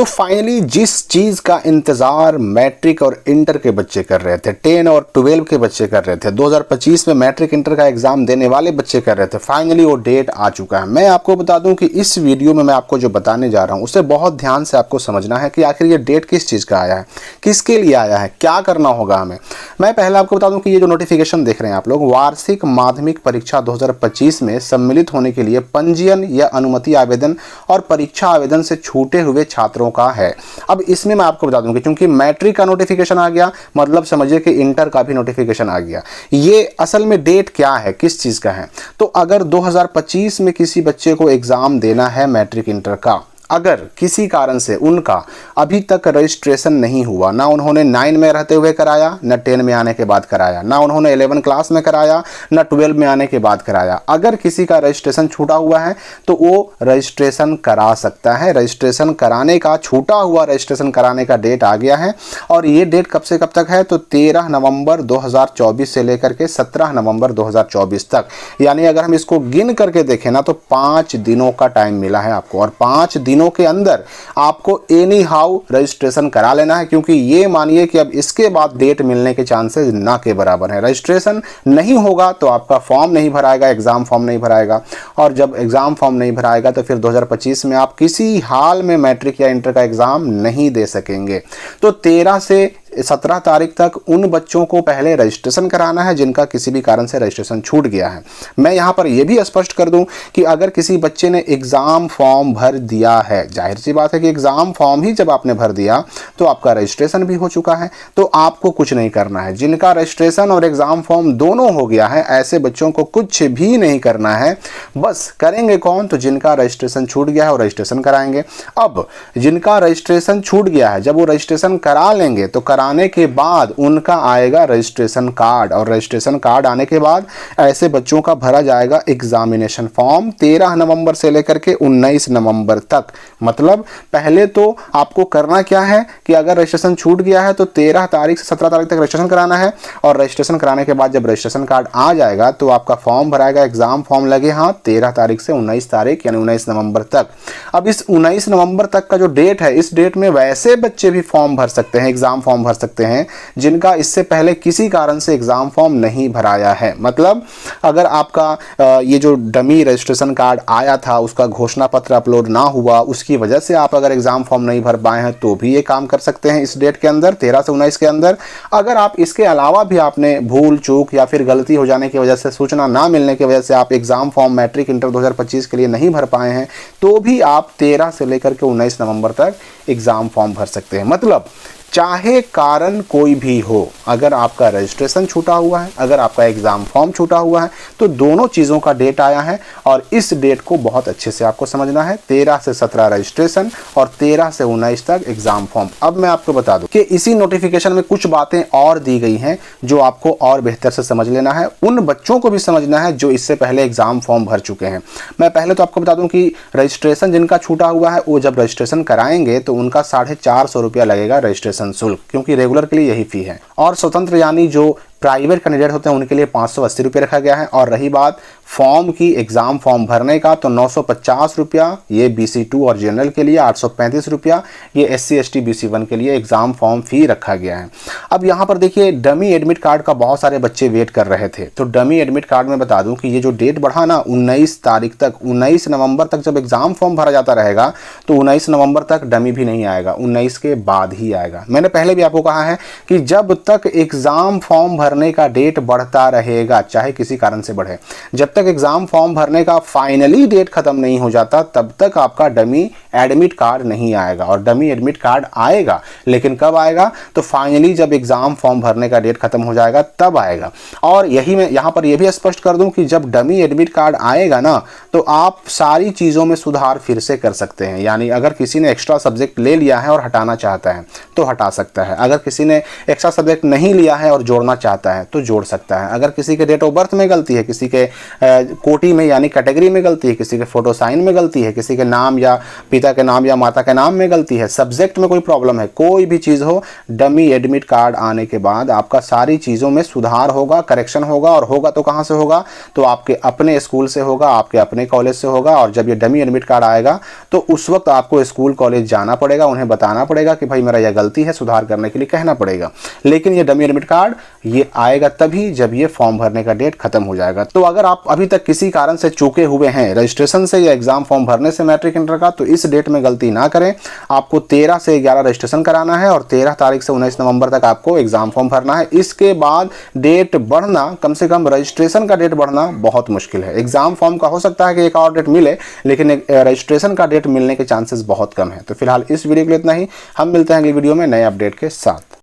तो फाइनली जिस चीज़ का इंतज़ार मैट्रिक और इंटर के बच्चे कर रहे थे, 10 और 12 के बच्चे कर रहे थे, 2025 में मैट्रिक इंटर का एग्ज़ाम देने वाले बच्चे कर रहे थे, फाइनली वो डेट आ चुका है। मैं आपको बता दूं कि इस वीडियो में मैं आपको जो बताने जा रहा हूं उसे बहुत ध्यान से आपको समझना है कि आखिर ये डेट किस चीज़ का आया है, किसके लिए आया है, क्या करना होगा हमें। मैं पहले आपको बता दूं कि ये जो नोटिफिकेशन देख रहे हैं आप लोग, वार्षिक माध्यमिक परीक्षा 2025 में सम्मिलित होने के लिए पंजीयन या अनुमति आवेदन और परीक्षा आवेदन से छूटे हुए छात्रों का है। अब इसमें मैं आपको बता दूं कि क्योंकि मैट्रिक का नोटिफिकेशन आ गया, मतलब समझिए कि इंटर का भी नोटिफिकेशन आ गया। ये असल में डेट क्या है, किस चीज़ का है। तो अगर 2025 में किसी बच्चे को एग्ज़ाम देना है मैट्रिक इंटर का, अगर किसी कारण से उनका अभी तक रजिस्ट्रेशन नहीं हुआ, ना उन्होंने 9 में रहते हुए कराया, ना 10 में आने के बाद कराया, ना उन्होंने 11 क्लास में कराया, ना 12 में आने के बाद कराया, अगर किसी का रजिस्ट्रेशन छूटा हुआ है तो वो रजिस्ट्रेशन करा सकता है। रजिस्ट्रेशन कराने का, छूटा हुआ रजिस्ट्रेशन कराने का डेट आ गया है। और ये डेट कब से कब तक है, तो 13 नवंबर 2024 से लेकर के 17 नवंबर 2024 तक। यानी अगर हम इसको गिन करके देखें ना तो 5 दिनों का टाइम मिला है आपको, और 5 दिनों के अंदर आपको एनी हाउ रजिस्ट्रेशन करा लेना है। क्योंकि ये मानिए कि अब इसके बाद डेट मिलने के चांसेस ना के बराबर है। रजिस्ट्रेशन नहीं होगा तो आपका फॉर्म नहीं भराएगा, एग्जाम फॉर्म नहीं भराएगा, और जब एग्जाम फॉर्म नहीं भराएगा तो फिर 2025 में आप किसी हाल में मैट्रिक या इंटर का एग्जाम नहीं दे सकेंगे। तो 13 से 17 तारीख तक उन बच्चों को पहले रजिस्ट्रेशन कराना है जिनका किसी भी कारण से रजिस्ट्रेशन छूट गया है। मैं यहाँ पर यह भी स्पष्ट कर दूं कि अगर किसी बच्चे ने एग्ज़ाम फॉर्म भर दिया है, जाहिर सी बात है कि एग्ज़ाम फॉर्म ही जब आपने भर दिया तो आपका रजिस्ट्रेशन भी हो चुका है, तो आपको कुछ नहीं करना है। जिनका रजिस्ट्रेशन और एग्ज़ाम फॉर्म दोनों हो गया है, ऐसे बच्चों को कुछ भी नहीं करना है। बस करेंगे कौन, तो जिनका रजिस्ट्रेशन छूट गया है वो रजिस्ट्रेशन कराएंगे। अब जिनका रजिस्ट्रेशन छूट गया है, जब वो रजिस्ट्रेशन करा लेंगे तो आने के बाद उनका आएगा रजिस्ट्रेशन कार्ड, और रजिस्ट्रेशन कार्ड आने के बाद ऐसे बच्चों का भरा जाएगा एग्जामिनेशन फॉर्म 13 नवंबर से लेकर के 19 नवंबर तक। मतलब पहले तो आपको करना क्या है कि अगर रजिस्ट्रेशन छूट गया है तो 13 तारीख से 17 तारीख तक रजिस्ट्रेशन कराना है, और रजिस्ट्रेशन कराने के बाद जब रजिस्ट्रेशन कार्ड आ जाएगा तो आपका फॉर्म भराएगा, एग्जाम फॉर्म लगे हाथ 13 तारीख से 19 तारीख यानी 19 नवंबर तक। अब इस 19 नवंबर तक का जो डेट है, इस डेट में वैसे बच्चे भी फॉर्म भर सकते हैं, एग्जाम फॉर्म भर सकते हैं जिनका इससे पहले किसी कारण से एग्जाम फॉर्म नहीं भराया है। मतलब अगर आपका ये जो डमी रजिस्ट्रेशन कार्ड आया था उसका घोषणा पत्र अपलोड ना हुआ, उसकी वजह से आप अगर एग्जाम फॉर्म नहीं भर पाए हैं तो भी ये काम कर सकते हैं इस डेट के अंदर, 13 से 19 के अंदर। अगर आप इसके अलावा भी आपने भूल चूक या फिर गलती हो जाने की वजह से, सूचना ना मिलने की वजह से आप एग्जाम फॉर्म मैट्रिक इंटर 2025 के लिए नहीं भर पाए हैं तो भी आप 13 से लेकर के 19 नवंबर तक एग्जाम फॉर्म भर सकते हैं। मतलब चाहे कारण कोई भी हो, अगर आपका रजिस्ट्रेशन छूटा हुआ है, अगर आपका एग्ज़ाम फॉर्म छूटा हुआ है, तो दोनों चीज़ों का डेट आया है। और इस डेट को बहुत अच्छे से आपको समझना है, 13 से 17 रजिस्ट्रेशन और 13 से 19 तक एग्ज़ाम फॉर्म। अब मैं आपको बता दूं कि इसी नोटिफिकेशन में कुछ बातें और दी गई हैं जो आपको और बेहतर से समझ लेना है, उन बच्चों को भी समझना है जो इससे पहले एग्ज़ाम फॉर्म भर चुके हैं। मैं पहले तो आपको बता दूँ कि रजिस्ट्रेशन जिनका छूटा हुआ है वो जब रजिस्ट्रेशन कराएंगे तो उनका 450 रुपया लगेगा रजिस्ट्रेशन शुल्क, क्योंकि रेगुलर के लिए यही फी है। और स्वतंत्र यानी जो प्राइवेट कैंडिडेट होते हैं उनके लिए 580 रुपये रखा गया है। और रही बात फॉर्म की, एग्जाम फॉर्म भरने का, तो 950 रुपया ये BC2 और जनरल के लिए, 835 रुपया ये SC ST BC1 के लिए एग्जाम फॉर्म फी रखा गया है। अब यहाँ पर देखिए डमी एडमिट कार्ड का बहुत सारे बच्चे वेट कर रहे थे, तो डमी एडमिट कार्ड में बता दूं कि ये जो डेट बढ़ा ना 19 तारीख तक, 19 नवंबर तक जब एग्जाम फॉर्म भरा जाता रहेगा तो 19 नवंबर तक डमी भी नहीं आएगा, 19 के बाद ही आएगा। मैंने पहले भी आपको कहा है कि जब तक एग्जाम फॉर्म भरने का डेट बढ़ता रहेगा, चाहे किसी कारण से बढ़े, जब तक एग्जाम फॉर्म भरने का फाइनली डेट खत्म नहीं हो जाता तब तक आपका डमी एडमिट कार्ड नहीं आएगा। और डमी एडमिट कार्ड आएगा, लेकिन कब आएगा, तो फाइनली जब एग्जाम फॉर्म भरने का डेट खत्म हो जाएगा तब आएगा। और यही मैं यहाँ पर यह भी स्पष्ट कर दूं कि जब डमी एडमिट कार्ड आएगा ना तो आप सारी चीज़ों में सुधार फिर से कर सकते हैं। यानी अगर किसी ने एक्स्ट्रा सब्जेक्ट ले लिया है और हटाना चाहता है तो हटा सकता है, अगर किसी ने एक्स्ट्रा सब्जेक्ट नहीं लिया है और जोड़ना चाहता है तो जोड़ सकता है, अगर किसी के डेट ऑफ बर्थ में गलती है, किसी के कोटि में यानी कैटेगरी में गलती है, किसी के फोटो साइन में गलती है, किसी के नाम या पिता के नाम या माता के नाम में गलती है, सब्जेक्ट में कोई प्रॉब्लम है, कोई भी चीज़ हो, डमी एडमिट कार्ड आने के बाद आपका सारी चीज़ों में सुधार होगा, करेक्शन होगा। और होगा तो कहाँ से होगा, तो आपके अपने स्कूल से होगा, आपके अपने कॉलेज से होगा। और जब ये डमी एडमिट कार्ड आएगा तो उस वक्त आपको स्कूल कॉलेज जाना पड़ेगा, उन्हें बताना पड़ेगा कि भाई मेरा यह गलती है, सुधार करने के लिए कहना पड़ेगा। लेकिन ये डमी एडमिट कार्ड ये आएगा तभी जब ये फॉर्म भरने का डेट खत्म हो जाएगा। तो अगर आप अभी तक किसी कारण से चूके हुए हैं रजिस्ट्रेशन से या एग्जाम फॉर्म भरने से मैट्रिक इंटर का, तो इस डेट में गलती ना करें। आपको 13 से 11 रजिस्ट्रेशन कराना है और 13 तारीख से 19 नवंबर तक आपको एग्जाम फॉर्म भरना है। इसके बाद डेट बढ़ना, कम से कम रजिस्ट्रेशन का डेट बढ़ना बहुत मुश्किल है। एग्जाम फॉर्म का हो सकता है कि एक और डेट मिले, लेकिन रजिस्ट्रेशन का डेट मिलने के चांसेस बहुत कम है। तो फिलहाल इस वीडियो के लिए इतना ही। हम मिलते हैं अगली वीडियो में नए अपडेट के साथ।